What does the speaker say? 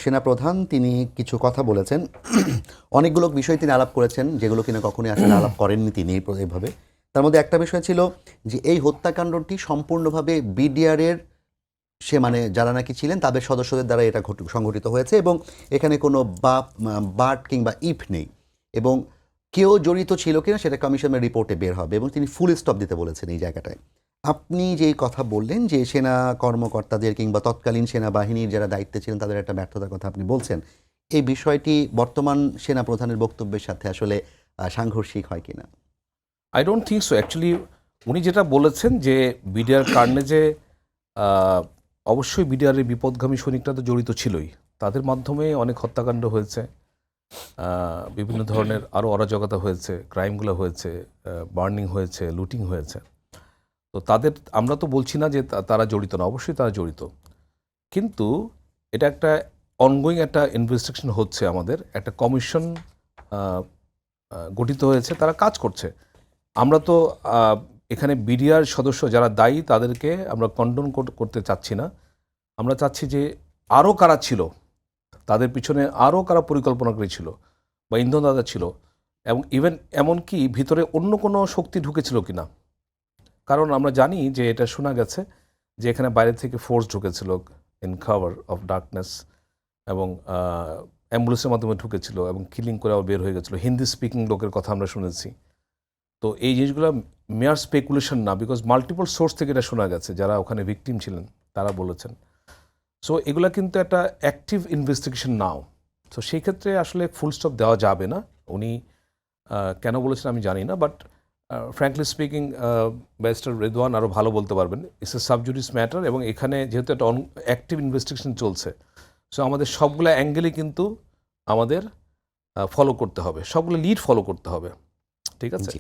সেনাপ্রধান তিনি কিছু কথা বলেছেন, অনেকগুলো বিষয় তিনি আলাপ করেছেন যেগুলো কিনা কখনোই আসলে আলাপ করেননি তিনি এইভাবে। তার মধ্যে একটা বিষয় ছিল যে এই হত্যাকাণ্ডটি সম্পূর্ণভাবে বিডিআরের সে মানে যারা নাকি ছিলেন তাদের সদস্যদের দ্বারা এটা সংঘটিত হয়েছে এবং এখানে কোনো বাট কিংবা ইফ নেই এবং কেউ জড়িত ছিল কিনা সেটা কমিশনের রিপোর্টে বের হবে এবং তিনি ফুল স্টপ দিতে বলেছেন এই জায়গাটায়। আপনি যেই কথা বললেন যে সেনা কর্মকর্তাদের কিংবা তৎকালীন সেনাবাহিনীর যারা দায়িত্বে ছিলেন তাদের একটা ব্যর্থতার কথা আপনি বলছেন, এই বিষয়টি বর্তমান সেনা প্রধানের বক্তব্যের সাথে আসলে সাংঘর্ষিক হয় কিনা? I don't think so. Actually উনি যেটা বলেছেন যে বিডিআর কার্নেজে অবশ্যই বিডিআরের বিপদগামী সৈনিকরা তো জড়িত ছিলই, তাদের মাধ্যমে অনেক হত্যাকাণ্ড হয়েছে, বিভিন্ন ধরনের আরও অরাজকতা হয়েছে, ক্রাইমগুলো হয়েছে, বার্নিং হয়েছে, লুটিং হয়েছে। তো তাদের আমরা তো বলছি না যে তারা জড়িত না, অবশ্যই তারা জড়িত, কিন্তু এটা একটা অনগোয়িং একটা ইনভেস্টিগেশন হচ্ছে, আমাদের একটা কমিশন গঠিত হয়েছে, তারা কাজ করছে। আমরা তো এখানে বিডিআর সদস্য যারা দায়ী তাদেরকে আমরা কন্ডন করতে চাচ্ছি না, আমরা চাচ্ছি যে আরও কারা ছিল, তাদের পিছনে আরও কারা পরিকল্পনাকারী ছিল বা ইন্ধনদাতা ছিল, এবং ইভেন এমনকি ভিতরে অন্য কোনো শক্তি ঢুকেছিল কিনা। কারণ আমরা জানি যে এটা শোনা গেছে যে এখানে বাইরে থেকে ফোর্স ঢুকেছিল ইন কাভার অফ ডার্কনেস, এবং অ্যাম্বুলেন্সের মাধ্যমে ঢুকেছিল এবং কিলিং করে আবার বের হয়ে গেছিলো। হিন্দি স্পিকিং লোকের কথা আমরা শুনেছি। তো এই জিনিসগুলো মেয়ার স্পেকুলেশন না, বিকজ মাল্টিপল সোর্স থেকে এটা শোনা গেছে, যারা ওখানে ভিকটিম ছিলেন তারা বলেছেন। সো এগুলা কিন্তু একটা অ্যাক্টিভ ইনভেস্টিগেশন নাও। তো সেই ক্ষেত্রে আসলে ফুল স্টপ দেওয়া যাবে না। উনি কেন বলেছেন আমি জানি না, but frankly speaking barrister Redwan আরও ভালো বলতে পারবেন। ইটস এ সাবজুডিস ম্যাটার, এবং এখানে যেহেতু একটা অ্যাক্টিভ ইনভেস্টিগেশন চলছে, সো আমাদের সবগুলো অ্যাঙ্গেলই কিন্তু আমাদের ফলো করতে হবে, সবগুলো লিড ফলো করতে হবে। ঠিক আছে।